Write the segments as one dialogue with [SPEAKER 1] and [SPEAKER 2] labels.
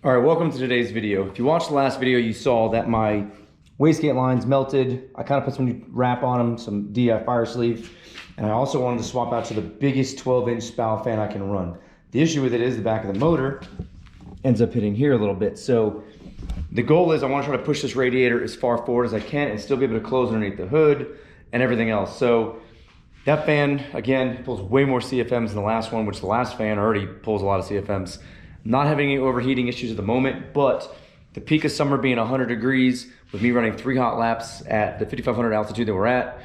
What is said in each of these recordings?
[SPEAKER 1] All right, welcome to today's video. If you watched the last video, you saw that my wastegate lines melted. I kind of put some new wrap on them, some DI fire sleeve, and I also wanted to swap out to the biggest 12-inch spout fan I can run. The issue with it is the back of the motor ends up hitting here a little bit. So the goal is I want to try to push this radiator as far forward as I can and still be able to close underneath the hood and everything else. So that fan, again, pulls way more CFMs than the last one, which the last fan already pulls a lot of CFMs. Not having any overheating issues at the moment, but the peak of summer being 100 degrees with me running 3 hot laps at the 5,500 altitude that we're at,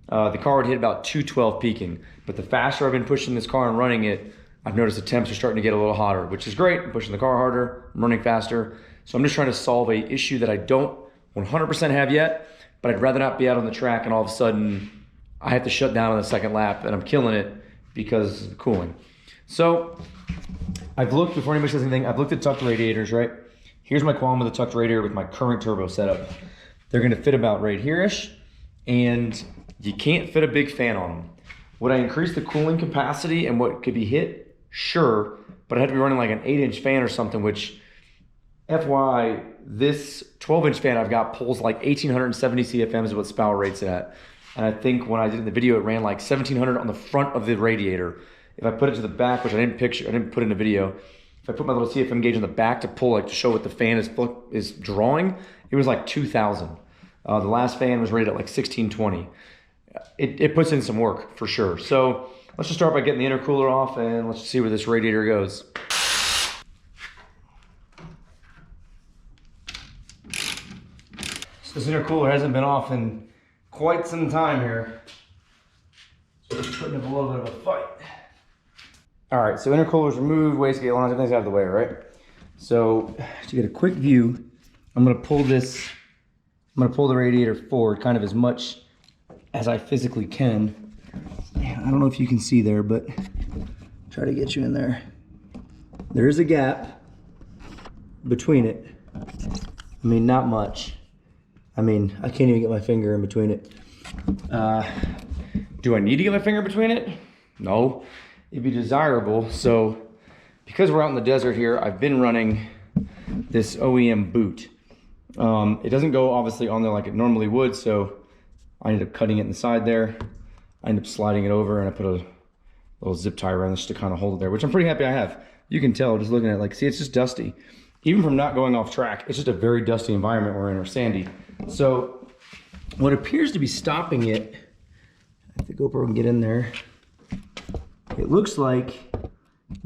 [SPEAKER 1] the car would hit about 212 peaking. But the faster I've been pushing this car and running it, I've noticed the temps are starting to get a little hotter, which is great. I'm pushing the car harder, I'm running faster. So I'm just trying to solve a issue that I don't 100% have yet, but I'd rather not be out on the track and all of a sudden I have to shut down on the second lap and I'm killing it because of the cooling. So I've looked, before anybody says anything, I've looked at tucked radiators, right? Here's my qualm with the tucked radiator with my current turbo setup. They're gonna fit about right here-ish, and you can't fit a big fan on them. Would I increase the cooling capacity and what could be hit? Sure, but I had to be running like an 8-inch fan or something, which, FYI, this 12-inch fan I've got pulls like 1,870 CFMs is what spout rates at. And I think when I did the video, it ran like 1,700 on the front of the radiator. If I put it to the back, which I didn't put in the video, if I put my little CFM gauge on the back to pull, like to show what the fan is drawing, it was like 2,000. The last fan was rated at like 1,620. It puts in some work for sure. So let's just start by getting the intercooler off and let's see where this radiator goes. So this intercooler hasn't been off in quite some time here. So it's putting up a little bit of a fight. All right, so intercooler's removed, wastegate lines, everything's out of the way, right? So to get a quick view, I'm gonna pull the radiator forward kind of as much as I physically can. Man, I don't know if you can see there, but try to get you in there. There is a gap between it. I mean, not much. I mean, I can't even get my finger in between it. Do I need to get my finger between it? No. It'd be desirable. So because we're out in the desert here, I've been running this OEM boot. It doesn't go obviously on there like it normally would, so I ended up cutting it in the side there. I ended up sliding it over and I put a little zip tie around this to kind of hold it there, which I'm pretty happy I have. You can tell just looking at it, like, see, it's just dusty. Even from not going off track, it's just a very dusty environment we're in, or sandy. So what appears to be stopping it, if the GoPro can get in there, it looks like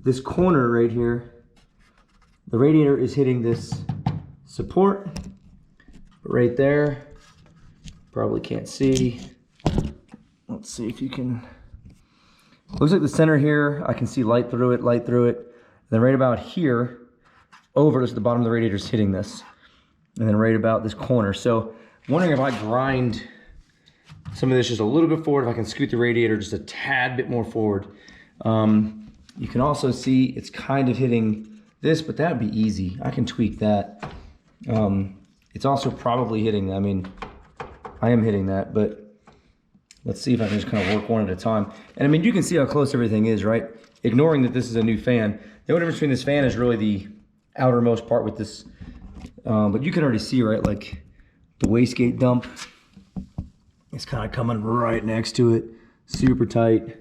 [SPEAKER 1] this corner right here, the radiator is hitting this support right there. Probably can't see. Let's see if you can. Looks like the center here, I can see light through it. And then right about here, over to the bottom of the radiator is hitting this. And then right about this corner. So I'm wondering if I grind some of this just a little bit forward, if I can scoot the radiator just a tad bit more forward. You can also see it's kind of hitting this, but that would be easy. I can tweak that. It's also probably hitting, I mean, I am hitting that, but let's see if I can just kind of work one at a time. And I mean, you can see how close everything is, right? Ignoring that this is a new fan. The only difference between this fan is really the outermost part with this, but you can already see, right, like the wastegate dump is kind of coming right next to it, super tight.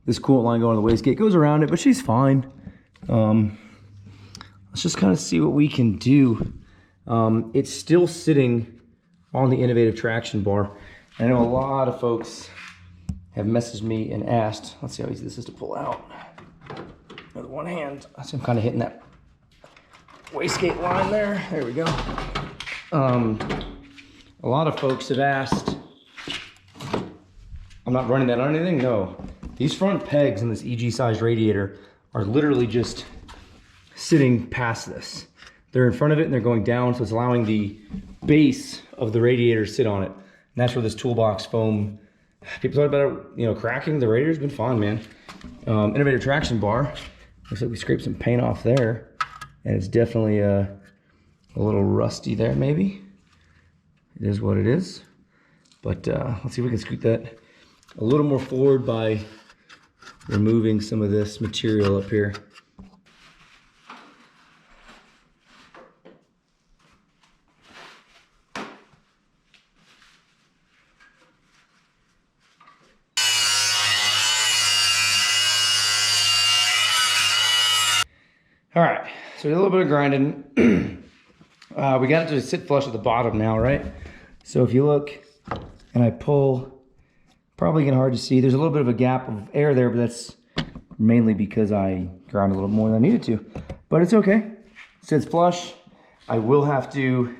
[SPEAKER 1] This coolant line going to the wastegate goes around it, but she's fine. Let's just kind of see what we can do. It's still sitting on the innovative traction bar. I know a lot of folks have messaged me and asked, let's see how easy this is to pull out with one hand. I see I'm kind of hitting that wastegate line there. There we go. A lot of folks have asked, I'm not running that on anything? No. These front pegs in this EG-sized radiator are literally just sitting past this. They're in front of it and they're going down, so it's allowing the base of the radiator to sit on it. And that's where this toolbox foam, people thought about it, you know, cracking. The radiator's been fine, man. Innovative traction bar. Looks like we scraped some paint off there. And it's definitely a little rusty there, maybe. It is what it is. But let's see if we can scoot that a little more forward by removing some of this material up here. All right, so a little bit of grinding. We got it to sit flush at the bottom now, right? So if you look and I pull, probably getting hard to see. There's a little bit of a gap of air there, but that's mainly because I ground a little more than I needed to. But it's okay. Sits flush. I will have to,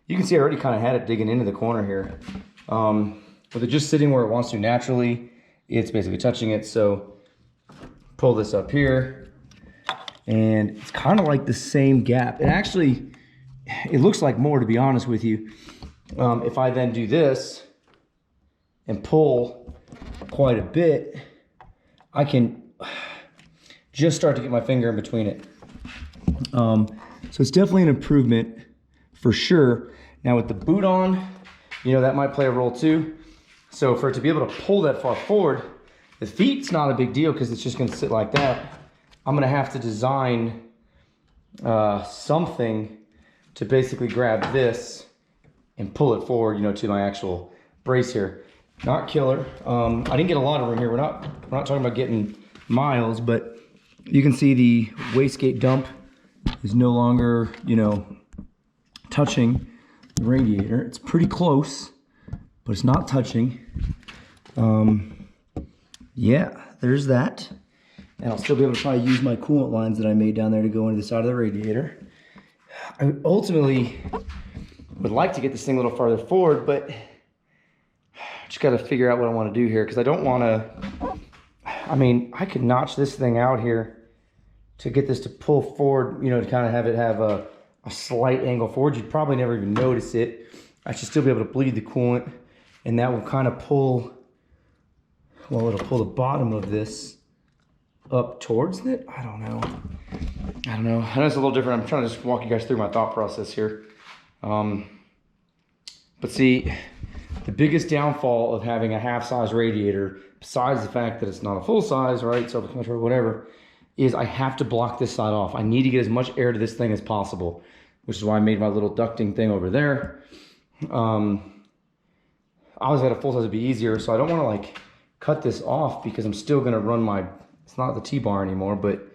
[SPEAKER 1] you can see I already kind of had it digging into the corner here. With it just sitting where it wants to naturally, it's basically touching it. So pull this up here and it's kind of like the same gap. It actually, it looks like more, to be honest with you. If I then do this and pull quite a bit, I can just start to get my finger in between it. So it's definitely an improvement for sure. Now with the boot on, you know, that might play a role too. So for it to be able to pull that far forward, the feet's not a big deal because it's just gonna sit like that. I'm gonna have to design something to basically grab this and pull it forward, you know, to my actual brace here. Not killer. I didn't get a lot of room here. We're not talking about getting miles, but you can see the wastegate dump is no longer, you know, touching the radiator. It's pretty close, but it's not touching. Yeah, there's that. And I'll still be able to probably use my coolant lines that I made down there to go into the side of the radiator. I ultimately would like to get this thing a little farther forward, but just got to figure out what I want to do here, because I don't want to, I mean, I could notch this thing out here to get this to pull forward, you know, to kind of have it have a slight angle forward. You'd probably never even notice it. I should still be able to bleed the coolant, and that will kind of pull, well, it'll pull the bottom of this up towards it. I don't know. I know it's a little different. I'm trying to just walk you guys through my thought process here. But see, the biggest downfall of having a half-size radiator, besides the fact that it's not a full size, right, self-explanatory, whatever, is I have to block this side off. I need to get as much air to this thing as possible, which is why I made my little ducting thing over there. Obviously, at a full size, it'd be easier, so I don't want to like cut this off because I'm still going to run my, it's not the T-bar anymore, but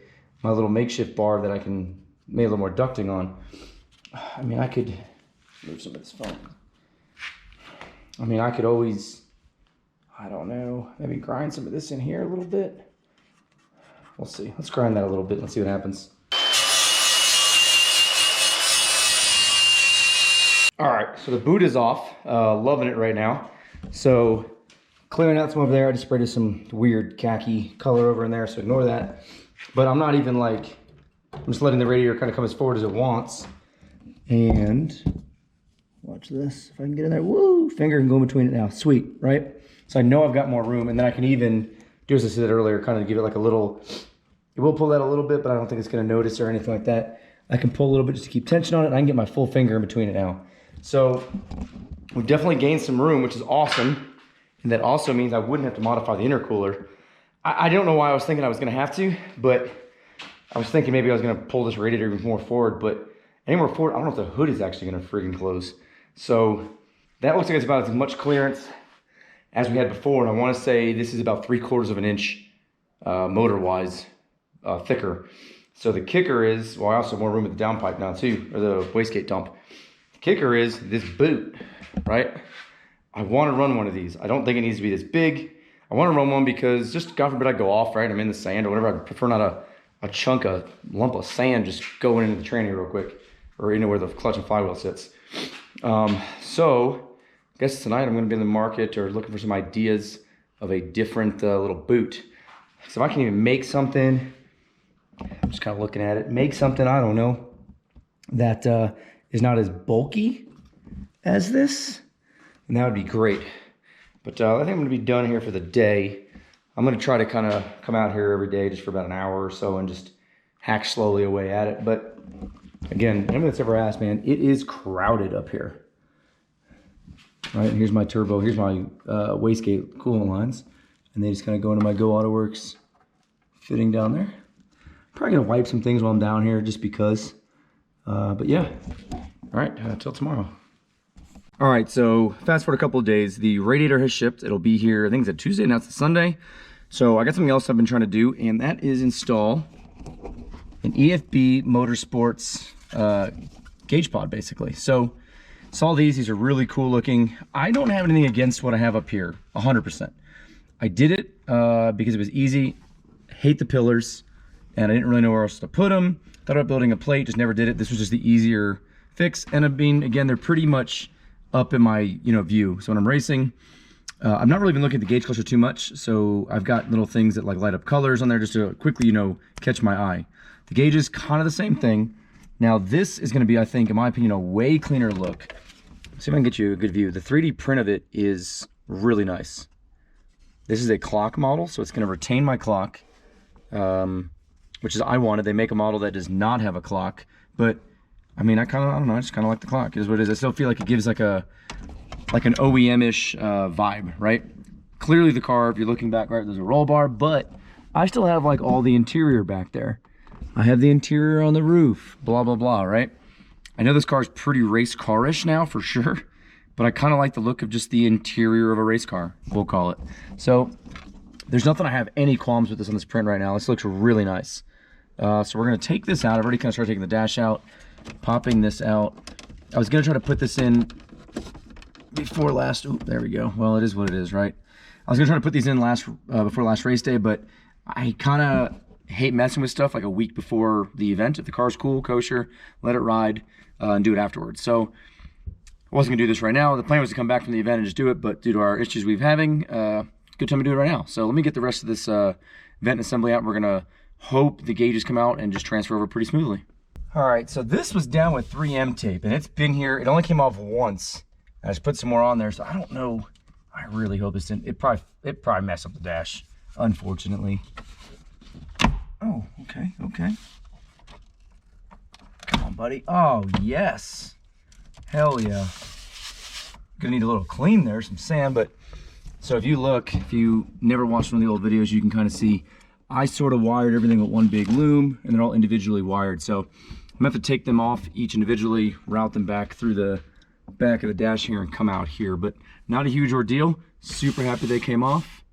[SPEAKER 1] my little makeshift bar that I can make a little more ducting on. I mean, I could move some of this foam. I mean, I could always, I don't know, maybe grind some of this in here a little bit. We'll see. Let's grind that a little bit. Let's see what happens. All right, so the boot is off. Loving it right now. So clearing out some over there. I just sprayed some weird khaki color over in there, so ignore that. But I'm not even like, I'm just letting the radiator kind of come as forward as it wants. And watch this. If I can get in there, woo, finger can go in between it now. Sweet, right? So I know I've got more room, and then I can even do as I said earlier, kind of give it like a little, it will pull that a little bit, but I don't think it's gonna notice or anything like that. I can pull a little bit just to keep tension on it, and I can get my full finger in between it now. So we've definitely gained some room, which is awesome. And that also means I wouldn't have to modify the intercooler. I don't know why I was thinking I was gonna have to, but I was thinking maybe I was gonna pull this radiator even more forward, but any more forward, I don't know if the hood is actually gonna friggin' close. So that looks like it's about as much clearance as we had before. And I wanna say this is about 3/4 of an inch motor-wise thicker. So the kicker is, well, I also have more room at the downpipe now too, or the wastegate dump. The kicker is this boot, right? I wanna run one of these. I don't think it needs to be this big. I wanna run one because just God forbid I go off, right? I'm in the sand or whatever. I prefer not a chunk, a lump of sand just going into the tranny real quick, or where the clutch and flywheel sits. So I guess tonight I'm gonna be in the market or looking for some ideas of a different little boot. So if I can even make something, I'm just kind of looking at it, make something, I don't know, that is not as bulky as this, and that would be great. But I think I'm gonna be done here for the day. I'm gonna try to kind of come out here every day just for about an hour or so and just hack slowly away at it. But again, anyone that's ever asked, man, it is crowded up here. Right, here's my turbo, here's my wastegate coolant lines, and they just kind of go into my Go AutoWorks fitting down there. Probably gonna wipe some things while I'm down here just because. But yeah, all right, till tomorrow. All right, so fast forward a couple of days, the radiator has shipped. It'll be here, I think it's a Tuesday, now it's a Sunday. So I got something else I've been trying to do, and that is install an EFB Motorsports gauge pod, basically. So saw these are really cool looking. I don't have anything against what I have up here, 100%. I did it because it was easy. Hate the pillars, and I didn't really know where else to put them. Thought about building a plate, just never did it. This was just the easier fix. And again, they're pretty much up in my view. So when I'm racing, I'm not really even looking at the gauge cluster too much. So I've got little things that like light up colors on there just to quickly catch my eye. The gauge is kind of the same thing. Now this is going to be, I think, in my opinion, a way cleaner look. See if I can get you a good view. The 3D print of it is really nice. This is a clock model, so it's going to retain my clock, which is I wanted. They make a model that does not have a clock, but I mean, I don't know, I just kind of like the clock. It is what it is. I still feel like it gives like an OEM-ish vibe, right? Clearly the car, if you're looking back, right, there's a roll bar, but I still have like all the interior back there. I have the interior on the roof, blah, blah, blah, right? I know this car is pretty race car-ish now, for sure, but I kind of like the look of just the interior of a race car, we'll call it. So there's nothing I have any qualms with this on this print right now. This looks really nice. So we're going to take this out. I've already kind of started taking the dash out, popping this out. I was going to try to put this in before last, oh, there we go. Well, it is what it is, right? I was going to try to put these in before last race day, but I kind of hate messing with stuff like a week before the event. If the car's cool, kosher, let it ride, and do it afterwards. So I wasn't gonna do this right now. The plan was to come back from the event and just do it, but due to our issues we've having, good time to do it right now. So let me get the rest of this vent assembly out. We're gonna hope the gauges come out and just transfer over pretty smoothly. All right, so this was down with 3M tape, and it's been here. It only came off once. I just put some more on there, so I don't know. I really hope this didn't. It probably messed up the dash, unfortunately. Oh, okay, okay. Come on, buddy. Oh, yes. Hell yeah. Gonna need a little clean there, some sand, but so if you look, if you never watched one of the old videos, you can kind of see I sort of wired everything with one big loom, and they're all individually wired. So I'm gonna have to take them off each individually, route them back through the back of the dash here and come out here, but not a huge ordeal. Super happy they came off,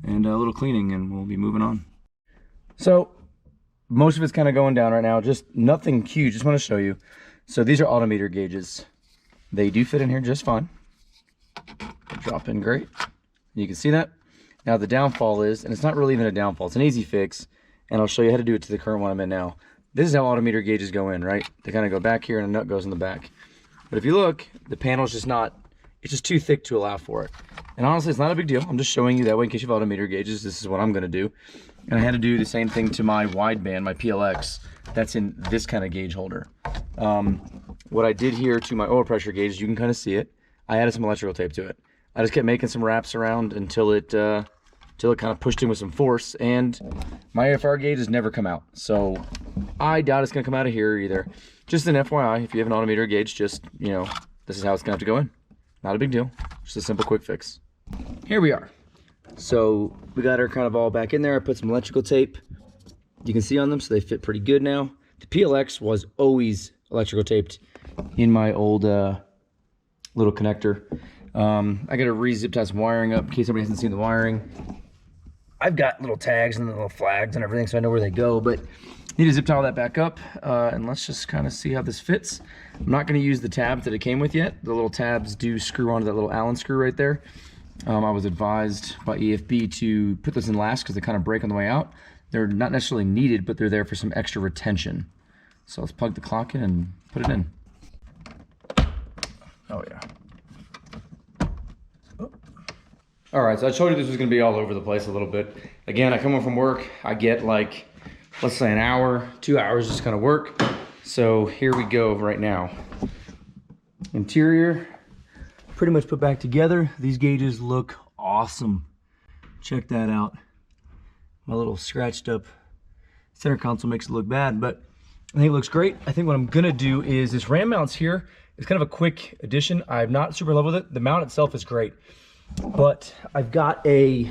[SPEAKER 1] and a little cleaning and we'll be moving on. So most of it's kind of going down right now, just nothing huge. Just want to show you. So these are autometer gauges. They do fit in here just fine. Drop in great. You can see that. Now the downfall is, and it's not really even a downfall, it's an easy fix, and I'll show you how to do it to the current one I'm in now. This is how autometer gauges go in, right? They kind of go back here and a nut goes in the back. But if you look, the panel's just not, it's just too thick to allow for it. And honestly, it's not a big deal. I'm just showing you that way in case you have autometer gauges. This is what I'm gonna do. And I had to do the same thing to my wideband, my PLX, that's in this kind of gauge holder. What I did here to my oil pressure gauge, you can kind of see it. I added some electrical tape to it. I just kept making some wraps around until it kind of pushed in with some force, and my AFR gauge has never come out. So I doubt it's gonna come out of here either. Just an FYI, if you have an autometer gauge, just, this is how it's gonna have to go in. Not a big deal, just a simple quick fix. Here we are. So we got her kind of all back in there. I put some electrical tape. You can see on them, so they fit pretty good now. The PLX was always electrical taped in my old little connector. I got to re-zip tie some wiring up in case somebody hasn't seen the wiring. I've got little tags and little flags and everything, so I know where they go, but need to zip tie all that back up, and let's just kind of see how this fits. I'm not going to use the tabs that it came with yet. The little tabs do screw onto that little Allen screw right there. I was advised by EFB to put this in last because they kind of break on the way out. They're not necessarily needed, but they're there for some extra retention. So let's plug the clock in and put it in. Oh yeah. Oh. All right, so I told you this was gonna be all over the place a little bit. Again, I come home from work, I get like, let's say an hour, 2 hours just kind of work. So here we go right now. Interior, pretty much put back together. These gauges look awesome. Check that out. My little scratched up center console makes it look bad, but I think it looks great. I think what I'm gonna do is this ram mount's here. It's kind of a quick addition. I'm not super in love with it. The mount itself is great, but I've got a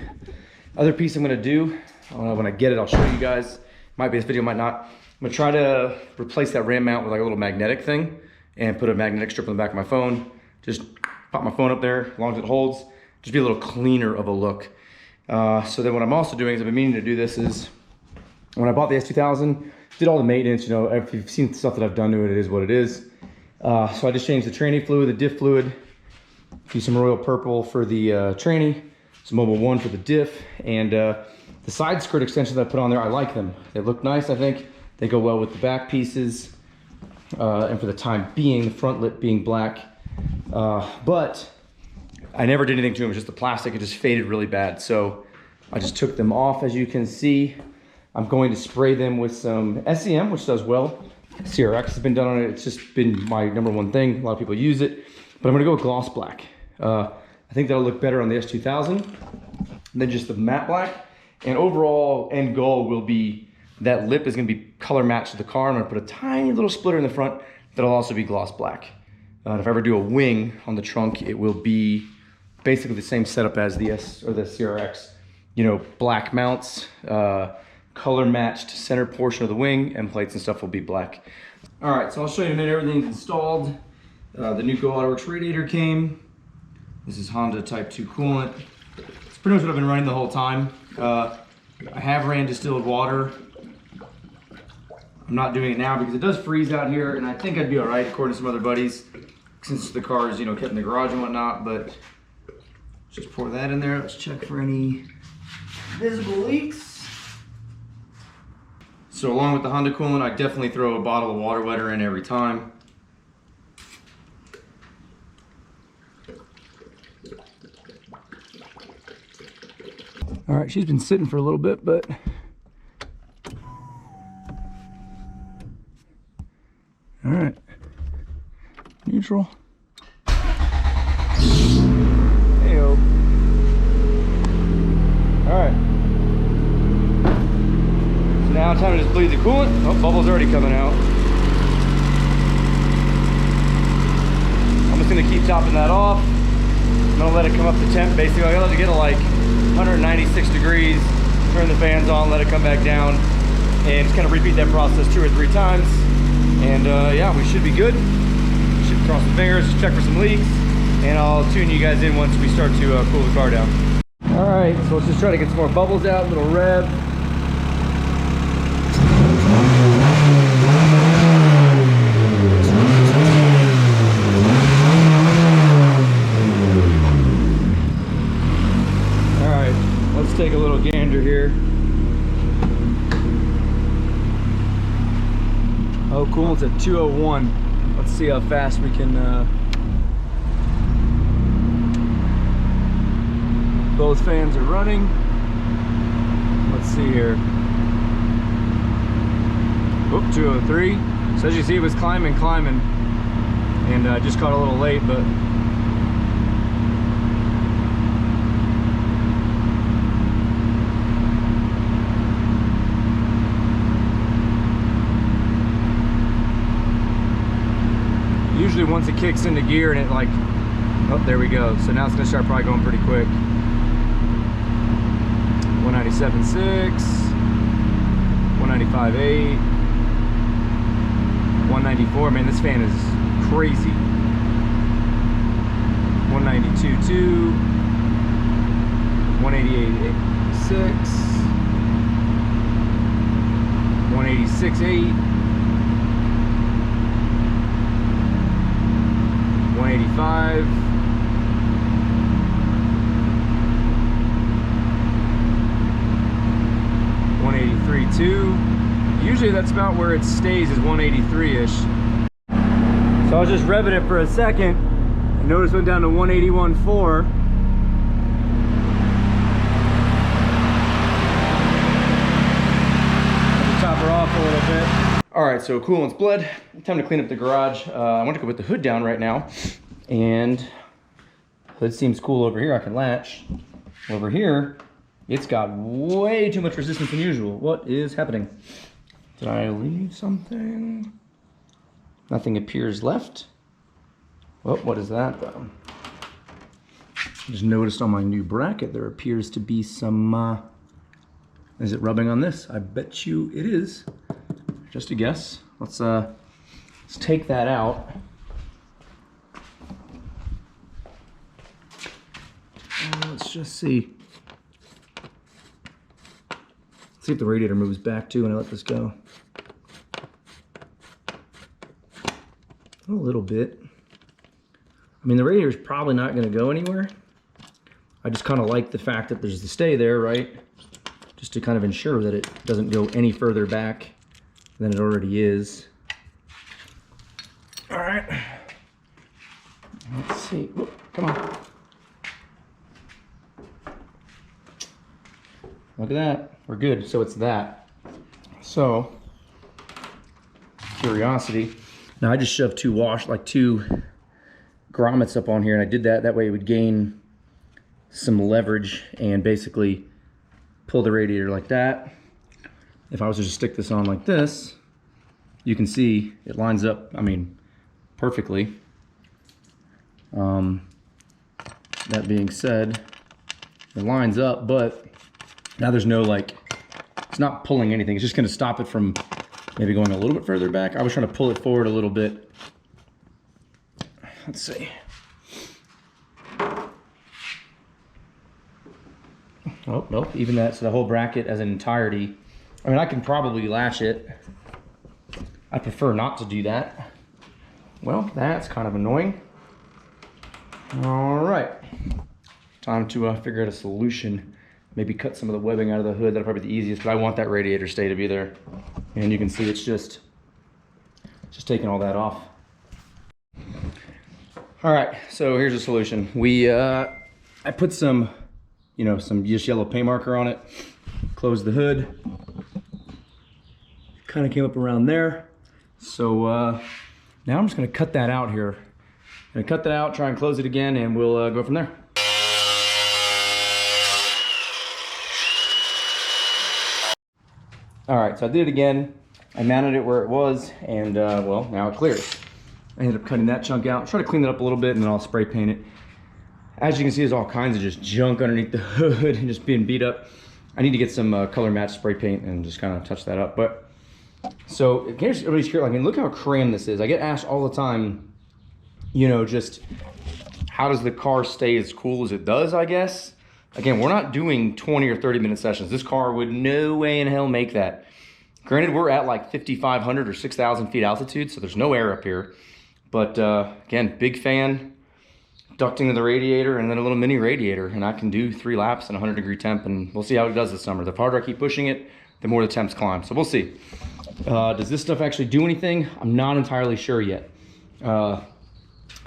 [SPEAKER 1] other piece I'm gonna do. When I get it, I'll show you guys. Might be this video, might not. I'm gonna try to replace that ram mount with like a little magnetic thing and put a magnetic strip on the back of my phone. Just pop my phone up there, as long as it holds. Just be a little cleaner of a look. So then what I'm also doing is I've been meaning to do this is, when I bought the S2000, did all the maintenance. You know, if you've seen stuff that I've done to it, it is what it is. So I just changed the tranny fluid, the diff fluid, use some royal purple for the tranny, some Mobile 1 for the diff, and the side skirt extensions that I put on there, I like them. They look nice, I think. They go well with the back pieces. And for the time being, the front lip being black. But I never did anything to them, it was just the plastic, it just faded really bad. So I just took them off, as you can see. I'm going to spray them with some SEM, which does well. CRX has been done on it. It's just been my #1 thing. A lot of people use it, but I'm gonna go with gloss black. I think that'll look better on the S2000 than just the matte black. And overall end goal will be that lip is gonna be color matched to the car. I'm gonna put a tiny little splitter in the front that'll also be gloss black. If I ever do a wing on the trunk, it will be basically the same setup as the S or the CRX. You know, black mounts, color matched center portion of the wing, and plates and stuff will be black. All right, so I'll show you in a minute, everything's installed. The new Go Autoworks radiator came. This is Honda Type 2 coolant. It's pretty much what I've been running the whole time. I have ran distilled water. I'm not doing it now because it does freeze out here, and I think I'd be all right according to some other buddies, since the car is, you know, kept in the garage and whatnot. But just pour that in there. Let's check for any visible leaks. So along with the Honda coolant, I definitely throw a bottle of water wetter in every time. All right, she's been sitting for a little bit, but all right, neutral. Hey-o. All right. So now time to just bleed the coolant. Oh, bubbles already coming out. I'm just gonna keep topping that off. I'm gonna let it come up to temp. Basically, I gotta let it get to like 196 degrees. Turn the fans on, let it come back down, and just kind of repeat that process 2 or 3 times. And yeah, we should be good. Should cross the fingers, just check for some leaks, and I'll tune you guys in once we start to cool the car down. All right, so let's just try to get some more bubbles out, a little rev. All right, let's take a little gander here. Oh, coolant's at 201. Let's see how fast we can. Both fans are running. Let's see here. Oop, 203. So as you see, it was climbing, and I just caught a little late, but usually once it kicks into gear and it like, oh, there we go. So now it's gonna start probably going pretty quick. 197.6, 195.8, 194. Man, this fan is crazy. 192.2, 188.6, 186.8, 185. 183.2. Usually that's about where it stays, is 183-ish. So I was just revving it for a second. I noticed it went down to 181.4. Top her off a little bit. All right, so coolant's bled. Time to clean up the garage. I want to go put the hood down right now, and hood seems cool over here. I can latch. Over here, it's got way too much resistance than usual. What is happening? Did I leave something? Nothing appears left. Well, what is that though? Just noticed on my new bracket there appears to be some, is it rubbing on this? I bet you it is. Just a guess. Let's take that out. Let's just see. See if the radiator moves back too when I let this go. A little bit. I mean, the radiator is probably not going to go anywhere. I just kind of like the fact that there's the stay there, right? Just to kind of ensure that it doesn't go any further back than it already is. All right. Let's see. Whoop, come on. Look at that. We're good. So it's that. So, curiosity. Now I just shoved two grommets up on here, and I did that way it would gain some leverage and basically pull the radiator like that. If I was to just stick this on like this, you can see it lines up, I mean, perfectly. That being said, it lines up, but now there's no it's not pulling anything. It's just gonna stop it from maybe going a little bit further back. I was trying to pull it forward a little bit. Let's see. Oh, nope, even that, so the whole bracket as an entirety. I mean, I can probably latch it. I prefer not to do that. Well, that's kind of annoying. All right, time to figure out a solution. Maybe cut some of the webbing out of the hood. That'll probably be the easiest, but I want that radiator stay to be there. And you can see it's just taking all that off. All right, so here's a solution. I put some, some just yellow paint marker on it, closed the hood, kind of came up around there. So now I'm just gonna cut that out here. I'm gonna cut that out, try and close it again, and we'll go from there. All right, so I did it again. I mounted it where it was, and well, now it clears. I ended up cutting that chunk out. Try to clean it up a little bit, and then I'll spray paint it. As you can see, there's all kinds of just junk underneath the hood and just being beat up. I need to get some color match spray paint and just kind of touch that up. But so in case everybody's curious, look how crammed this is. I get asked all the time, just how does the car stay as cool as it does, I guess. Again, we're not doing 20 or 30-minute sessions. This car would no way in hell make that. Granted, we're at like 5,500 or 6,000 feet altitude, so there's no air up here. But again, big fan, ducting of the radiator and then a little mini radiator, and I can do 3 laps in 100-degree temp, and we'll see how it does this summer. The harder I keep pushing it, the more the temps climb. So we'll see. Does this stuff actually do anything? I'm not entirely sure yet. I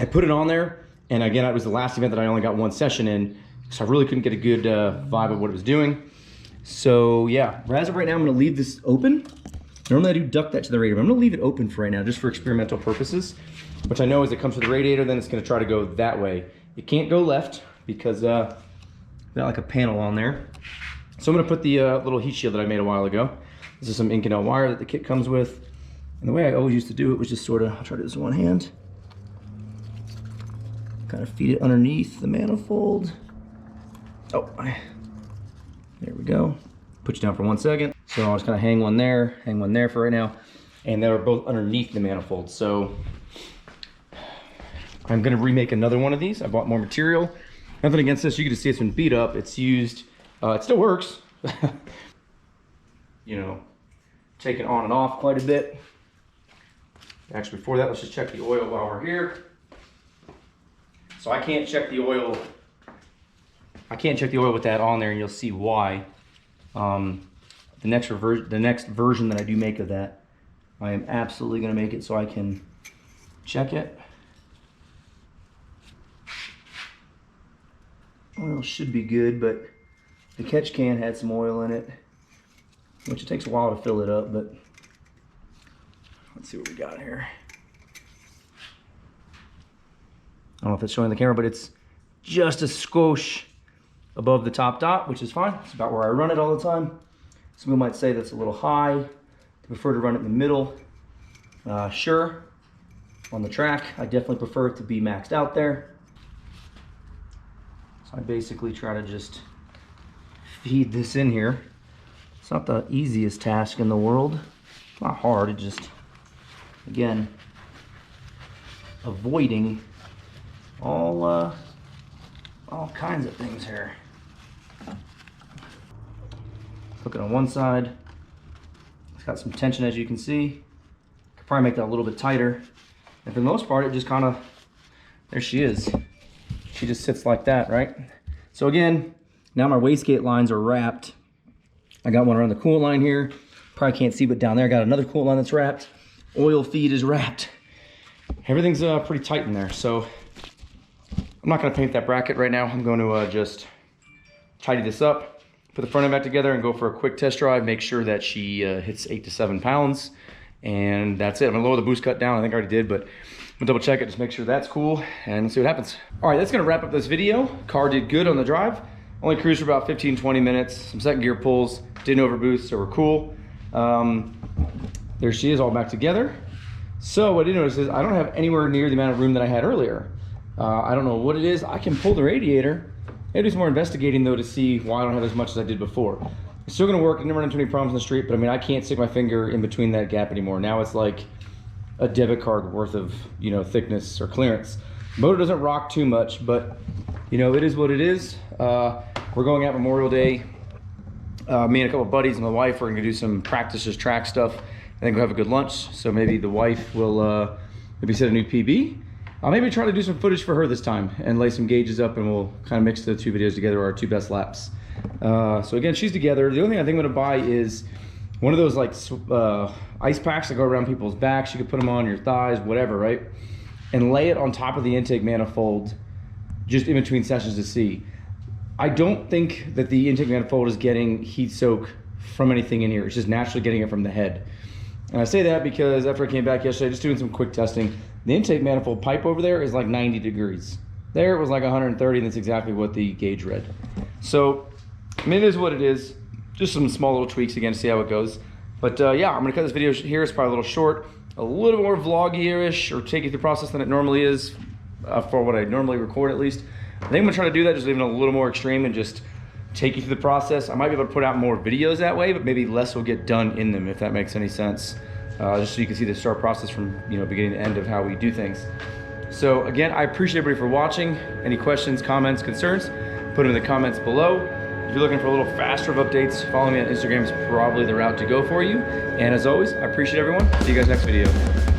[SPEAKER 1] put it on there, and again, it was the last event that I only got 1 session in, so I really couldn't get a good vibe of what it was doing. So yeah, as of right now, I'm gonna leave this open. Normally I do duct that to the radiator, but I'm gonna leave it open for right now, just for experimental purposes, which I know as it comes to the radiator, then it's gonna try to go that way. It can't go left because got like a panel on there. So I'm gonna put the little heat shield that I made a while ago. This is some Inconel wire that the kit comes with. And the way I always used to do it was just sort of, I'll try to do this in one hand. Kind of feed it underneath the manifold. Oh, there we go. Put you down for 1 second. So I'll just kind of hang one there for right now. And they're both underneath the manifold. So I'm gonna remake another one of these. I bought more material. Nothing against this, you can just see it's been beat up. It's used, it still works. Taken on and off quite a bit. Actually, before that, let's just check the oil while we're here. So I can't check the oil. I can't check the oil with that on there, and you'll see why. The next version that I do make of that, I am absolutely going to make it so I can check it. Oil should be good, but the catch can had some oil in it, which it takes a while to fill it up, but let's see what we got here. I don't know if it's showing the camera, but it's just a skosh above the top dot, which is fine. It's about where I run it all the time. Some people might say that's a little high. I prefer to run it in the middle. Sure, on the track, I definitely prefer it to be maxed out there. So I basically try to just feed this in here. It's not the easiest task in the world. It's not hard, it just, again, avoiding all kinds of things here. Hook it on one side. It's got some tension, as you can see. Could probably make that a little bit tighter. And for the most part, it just kind of, there she is. She just sits like that, right? So again, now my wastegate lines are wrapped. I got one around the coolant line here. Probably can't see, but down there I got another coolant line that's wrapped. Oil feed is wrapped. Everything's pretty tight in there. So I'm not gonna paint that bracket right now. I'm going to just tidy this up, put the front end back together and go for a quick test drive. Make sure that she hits 8 to 7 pounds. And that's it. I'm gonna lower the boost cut down. I think I already did, but I'm gonna double check it, just make sure that's cool and see what happens. All right, that's gonna wrap up this video. Car did good on the drive. Only cruised for about 15, 20 minutes. Some second gear pulls, didn't overboost, so we're cool. There she is all back together. So what I did notice is I don't have anywhere near the amount of room that I had earlier. I don't know what it is. I can pull the radiator. Maybe do some more investigating though to see why I don't have as much as I did before. It's still gonna work. I never run into any problems on the street, but I mean, I can't stick my finger in between that gap anymore. Now it's like a debit card worth of, you know, thickness or clearance. Motor doesn't rock too much, but you know, it is what it is. We're going out Memorial Day. Me and a couple of buddies and my wife are gonna do some practice, just track stuff. I think we'll have a good lunch. So maybe the wife will maybe set a new PB. I'll maybe try to do some footage for her this time and lay some gauges up, and we'll kind of mix the two videos together, our two best laps. So again, she's together. The only thing I think I'm gonna buy is one of those like ice packs that go around people's backs. You could put them on your thighs, whatever, right? And lay it on top of the intake manifold just in between sessions to see. I don't think that the intake manifold is getting heat soak from anything in here. It's just naturally getting it from the head. And I say that because after I came back yesterday, just doing some quick testing, the intake manifold pipe over there is like 90 degrees. There it was like 130, and that's exactly what the gauge read. So, I mean, it is what it is. Just some small little tweaks again to see how it goes. But yeah, I'm gonna cut this video here. It's probably a little short, a little more vloggy-ish, or take you through the process than it normally is, for what I normally record at least. I think I'm gonna try to do that, just leave it a little more extreme and just take you through the process. I might be able to put out more videos that way, but maybe less will get done in them, if that makes any sense. Just so you can see the start process from, you know, beginning to end of how we do things. So again, I appreciate everybody for watching. Any questions, comments, concerns, put them in the comments below. If you're looking for a little faster of updates, follow me on Instagram is probably the route to go for you. And as always, I appreciate everyone. See you guys next video.